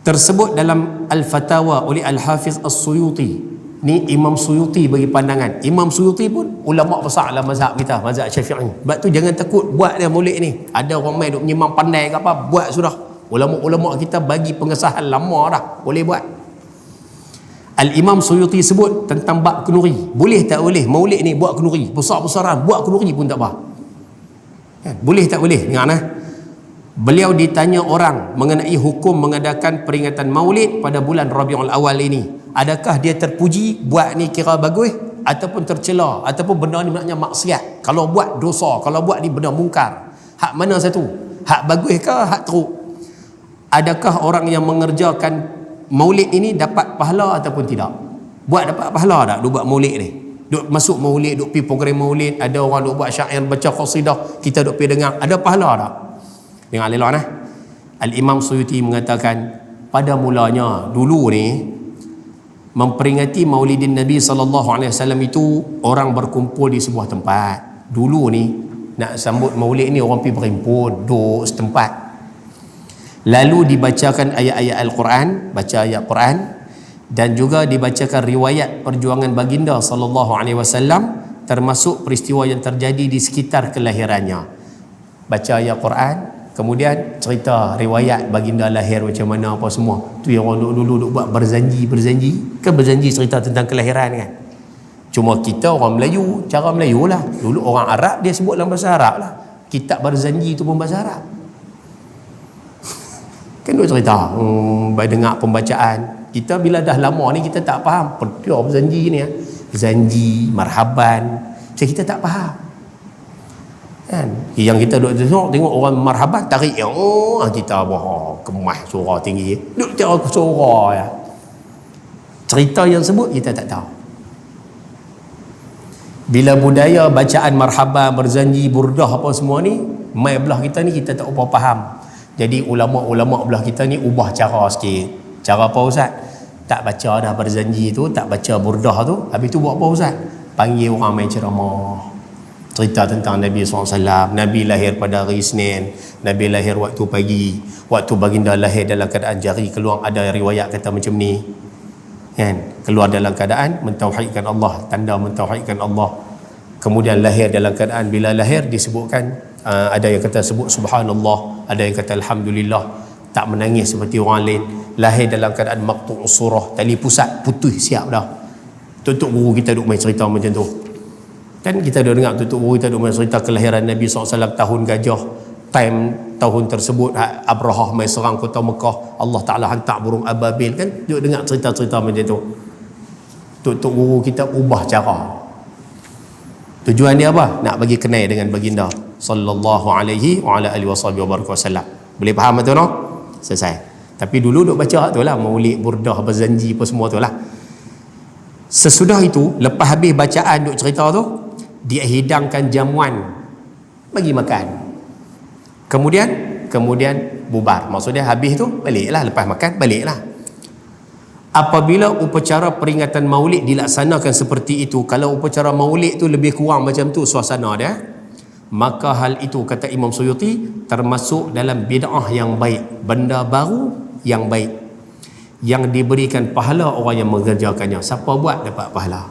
tersebut dalam Al-Fatawa oleh Al-Hafiz As-Suyuti. Ni Imam Suyuti bagi pandangan. Imam Suyuti pun ulama besar dalam mazhab kita, mazhab Syafi'i. Sebab tu jangan takut buat dia maulid ni. Ada orang main duk menyimang pandai ke apa, buat sudah. Ulama-ulama kita bagi pengesahan lama dah, boleh buat. Al-Imam Suyuti sebut tentang bab kenuri. Boleh tak boleh maulid ni buat kenuri? Besar-besaran buat kenuri pun tak apa. Boleh tak boleh? Dengar beliau ditanya orang mengenai hukum mengadakan peringatan maulid pada bulan Rabiul Awal ini. Adakah dia terpuji buat ni kira bagus ataupun tercela ataupun benda ni maknanya maksiat? Kalau buat dosa, kalau buat ni benda mungkar. Hak mana satu? Hak bagus ke hak teruk? Adakah orang yang mengerjakan maulid ini dapat pahala ataupun tidak? Buat dapat pahala tak duk buat maulid ni? Duk masuk maulid, duk pergi program maulid, ada orang duk buat syair, baca qasidah, kita duk pergi dengar, ada pahala tak? Dengar elok nah. Al-Imam Suyuti mengatakan pada mulanya dulu ni memperingati Maulidin Nabi SAW itu orang berkumpul di sebuah tempat. Dulu ni nak sambut maulid ni orang pergi berhimpun duduk setempat, lalu dibacakan ayat-ayat Al-Quran, baca ayat Quran, dan juga dibacakan riwayat perjuangan baginda SAW termasuk peristiwa yang terjadi di sekitar kelahirannya. Baca ayat Quran, kemudian cerita riwayat baginda lahir macam mana apa semua. Tu yang orang dulu buat berjanji kan, berjanji cerita tentang kelahiran kan. Cuma kita orang Melayu, cara Melayu lah. Dulu orang Arab dia sebut dalam bahasa Arab lah. Kitab berjanji tu pun bahasa Arab. Kan duk cerita dengar pembacaan. Kita bila dah lama ni kita tak faham petua berjanji ni janji, marhaban. Macam kita tak faham kan. Yang kita duk tengok orang marhaban tarik kita kemas suara tinggi, duk cara suara ya. Cerita yang sebut kita tak tahu. Bila budaya bacaan marhaban, berjanji, burdah apa semua ni mai belah kita ni kita tak apa faham. Jadi ulama-ulama belah kita ni ubah cara sikit. Cara apa Ustaz? Tak baca dah berjanji tu, tak baca burdah tu, habis tu buat apa Ustaz? Panggil orang main ceramah, cerita tentang Nabi SAW. Nabi lahir pada hari Isnin, Nabi lahir waktu pagi, waktu baginda lahir dalam keadaan jari keluar, ada riwayat kata macam ni kan, keluar dalam keadaan mentauhidkan Allah, tanda mentauhidkan Allah. Kemudian lahir dalam keadaan, bila lahir disebutkan ada yang kata sebut subhanallah, ada yang kata alhamdulillah, tak menangis seperti orang lain. Lahir dalam keadaan maqtu' surah, tali pusat putus siap dah. Tutup guru kita duk main cerita macam tu kan. Kita dah dengar tutup guru kita duk main cerita kelahiran Nabi SAW tahun gajah, time tahun tersebut Abrahah mai serang kota Mekah, Allah Ta'ala hantar burung ababil kan. Duk dengar cerita-cerita macam tu. Tutup guru kita ubah cara. Tujuan dia apa? Nak bagi kenal dengan baginda sallallahu alaihi wa ala alihi wasallam. Boleh faham betul no? Selesai. Tapi dulu duk baca tu lah, maulid, burdah, berjanji apa semua tu lah. Sesudah itu, lepas habis bacaan duk cerita tu, dia hidangkan jamuan bagi makan. Kemudian bubar. Maksudnya habis tu baliklah, lepas makan baliklah. Apabila upacara peringatan maulid dilaksanakan seperti itu, kalau upacara maulid tu lebih kurang macam tu suasana dia, maka hal itu kata Imam Suyuti termasuk dalam bid'ah yang baik, benda baru yang baik, yang diberikan pahala orang yang mengerjakannya. Siapa buat dapat pahala.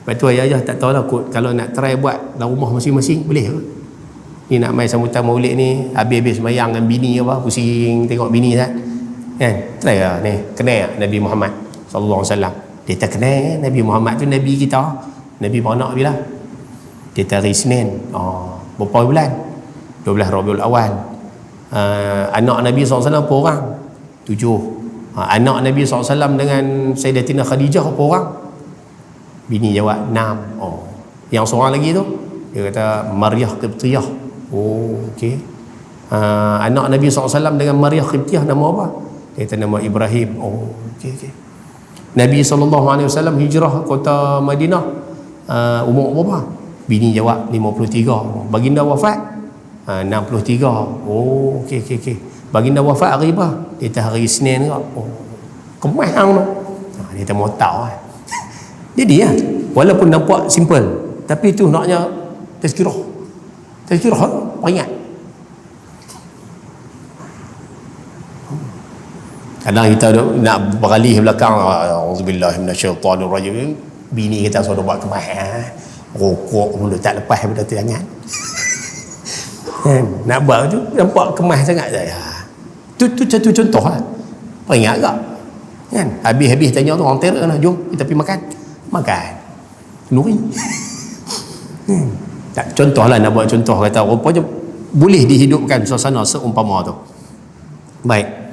Lepas tu ayah tak tahulah kot, kalau nak try buat dalam rumah masing-masing boleh ke? Ni nak main sambutan maulid ni, habis-habis sembahyang dengan bini apa, pusing tengok bini kan. Try lah ni, kenal Nabi Muhammad sallallahu alaihi wasallam. Dia tak kenal Nabi Muhammad tu nabi kita. Nabi beranak bila? Dia hari Isnin. Berapa bulan? 12 Rabiul Awal. Anak Nabi SAW berapa orang? 7. Anak Nabi SAW dengan Sayyidatina Khadijah berapa orang? Bini jawab 6. Yang seorang lagi tu dia kata Maryah Qibtiyah. Okey. Anak Nabi SAW dengan Maryah Qibtiyah nama apa? Dia kata nama Ibrahim. Okey. Nabi SAW hijrah kota Madinah umur berapa? Bini jawab 53. Baginda wafat 63. Okey. Baginda wafat hari apa? Dia kata hari Isnin ke? Kemas hang tu. Dia kata mau tahu kan. Jadi walaupun nampak simple, tapi itu naknya tazkirah peringat. Kadang kita nak beralih belakang, auzubillahi minasyaitanirrajim, bini kita suruh buat kemas, rokok mulut tak lepas daripada tangan. Nak buat tu nampak kemas sangat saya. Tu satu contoh lah. Peringat tak? Kan? Habis-habis tanya tu orang terror lah, jom kita pergi makan. Makan. Nuri. Tak, contoh lah, nak buat contoh, kata rupanya boleh dihidupkan suasana seumpama tu. Baik.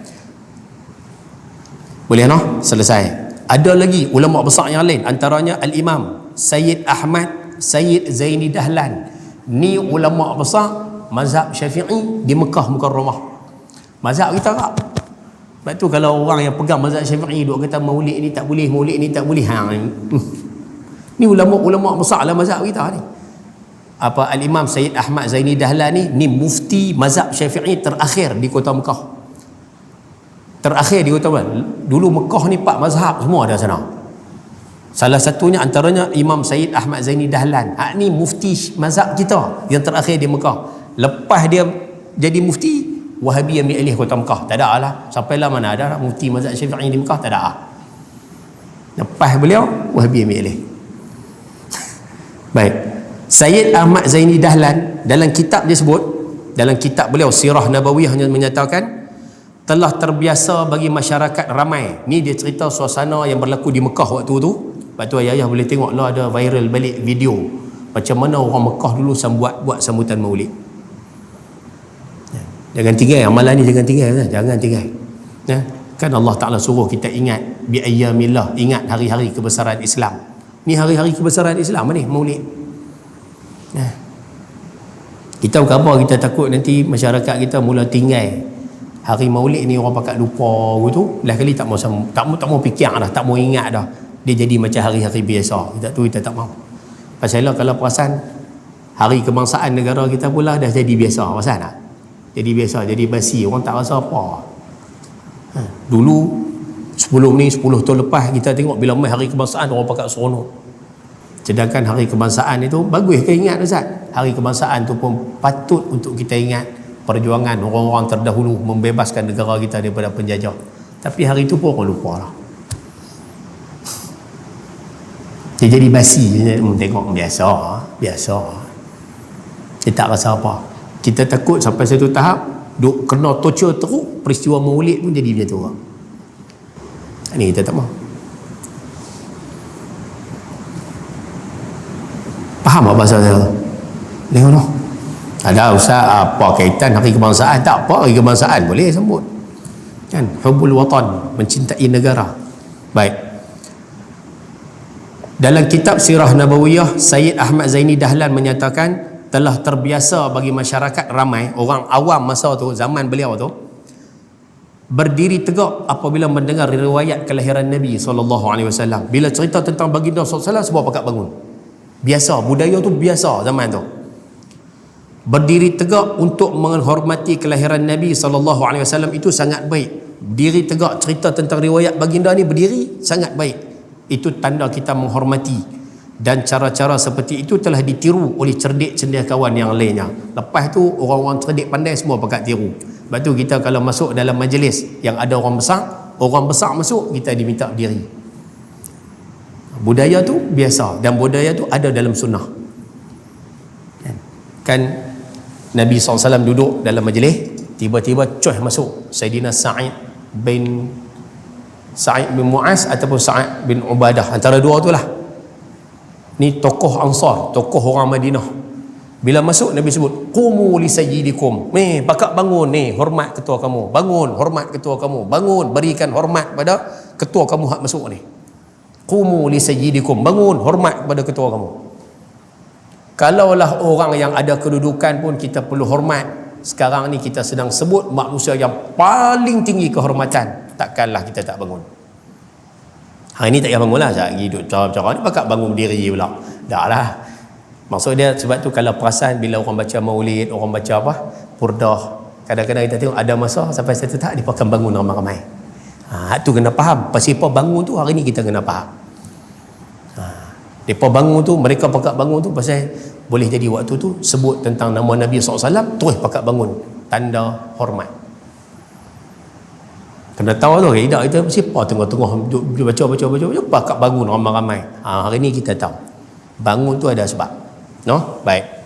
Boleh no? Selesai. Ada lagi ulama besar yang lain, antaranya Al-Imam Sayyid Ahmad Sayyid Zaini Dahlan. Ni ulama besar mazhab Syafi'i di Mekah Mukarramah. Mazhab kita tak. Sebab tu kalau orang yang pegang mazhab Syafi'i duk kata maulid ni tak boleh, maulid ni tak boleh, ni ulama-ulama besar lah mazhab kita ni. Apa Al-Imam Sayyid Ahmad Zaini Dahlan ni mufti mazhab Syafi'i terakhir di kota Mekah. Terakhir di kota Mekah. Dulu Mekah ni 4 mazhab semua ada sana. Salah satunya antaranya Imam Sayyid Ahmad Zaini Dahlan. Ni mufti mazhab kita yang terakhir di Mekah. Lepas dia jadi mufti, Wahabi ambil alih kota Mekah. Tak ada lah. Sampailah mana ada mufti mazhab Syafi'i di Mekah, tak ada lah. Lepas beliau, Wahabi ambil alih. Baik. Sayyid Ahmad Zaini Dahlan dalam kitab dia sebut, dalam kitab beliau Sirah Nabawiyah menyatakan telah terbiasa bagi masyarakat ramai. Ni dia cerita suasana yang berlaku di Mekah waktu tu. Lepas tu ayah boleh tengok lah, ada viral balik video macam mana orang Mekah dulu buat sambutan maulid. Jangan tinggal amalan ni, jangan tinggal, jangan tinggal. Kan Allah Ta'ala suruh kita ingat bi ayyamillah, ingat hari-hari kebesaran Islam. Ni hari-hari kebesaran Islam ni maulid. Kita bukan apa, kita takut nanti masyarakat kita mula tinggal hari maulid ni, orang pakat lupa gitu. Lah kali tak mau fikir dah, tak mau ingat dah. Dia jadi macam hari-hari biasa. Kita tak mau. Pasal lah kalau perasan hari kebangsaan negara kita pula dah jadi biasa, perasan tak? Jadi biasa, jadi basi, orang tak rasa apa. Dulu sebelum ni 10 tahun lepas kita tengok bila mai hari kebangsaan orang pakat seronok. Sedangkan hari kebangsaan itu bagus ke ingat, Ustaz? Hari kebangsaan tu pun patut untuk kita ingat perjuangan orang-orang terdahulu membebaskan negara kita daripada penjajah. Tapi hari itu pun orang lupa lah. Dia jadi basi, tengok biasa. Dia tak rasa apa. Kita takut sampai satu tahap duk kena torture teruk, peristiwa maulid pun jadi macam tu. Ini kita tak mahu. Faham apa pasal saya? Tengok noh. Ada Ustaz, apa kaitan hari kebangsaan? Tak apa, hari kebangsaan boleh sambut. Kan? Hubbul watan, mencintai negara. Baik. Dalam kitab Sirah Nabawiyah, Sayyid Ahmad Zaini Dahlan menyatakan telah terbiasa bagi masyarakat ramai, orang awam masa tu, zaman beliau tu, berdiri tegak apabila mendengar riwayat kelahiran Nabi SAW. Bila cerita tentang baginda SAW, semua pakat bangun. Biasa, budaya tu biasa zaman tu. Berdiri tegak untuk menghormati kelahiran Nabi SAW itu sangat baik. Diri tegak cerita tentang riwayat baginda ni, berdiri sangat baik. Itu tanda kita menghormati. Dan cara-cara seperti itu telah ditiru oleh cerdik cendekiawan yang lainnya. Lepas tu orang-orang cerdik pandai semua pakat tiru. Sebab tu kita kalau masuk dalam majlis yang ada orang besar masuk, kita diminta berdiri. Budaya tu biasa, dan budaya tu ada dalam sunnah. Kan Nabi SAW duduk dalam majlis, tiba-tiba masuk Sayyidina Sa'id bin Mu'az ataupun Sa'id bin Ubadah, antara dua tu lah. Ni tokoh Ansar, tokoh orang Madinah. Bila masuk Nabi sebut, qumu li sayyidikum. Pakat bangun ni, hormat ketua kamu. Bangun, hormat ketua kamu. Bangun, berikan hormat pada ketua kamu hak masuk ni. Qumu li sayyidikum. Bangun, hormat kepada ketua kamu. Kalaulah orang yang ada kedudukan pun kita perlu hormat. Sekarang ni kita sedang sebut manusia yang paling tinggi kehormatan. Takkanlah kita tak bangun. Hari ni tak payah bangun lah, sekejap hidup cara-cara ni pakat bangun berdiri pula. Dah lah. Maksud dia sebab tu kalau perasan bila orang baca maulid, orang baca apa, purdah, kadang-kadang kita tengok ada masa sampai satu tahap dia akan bangun ramai-ramai. Tu kena faham. Pasal apa bangun tu hari ni kita kena faham. Mereka bangun tu, mereka pakat bangun tu pasal boleh jadi waktu tu sebut tentang nama Nabi SAW, terus pakat bangun. Tanda hormat. Kena tahu tu kaidah kita siapa tengah-tengah duduk baca bakat bangun ramai-ramai. Hari ni kita tahu bangun tu ada sebab. No, baik.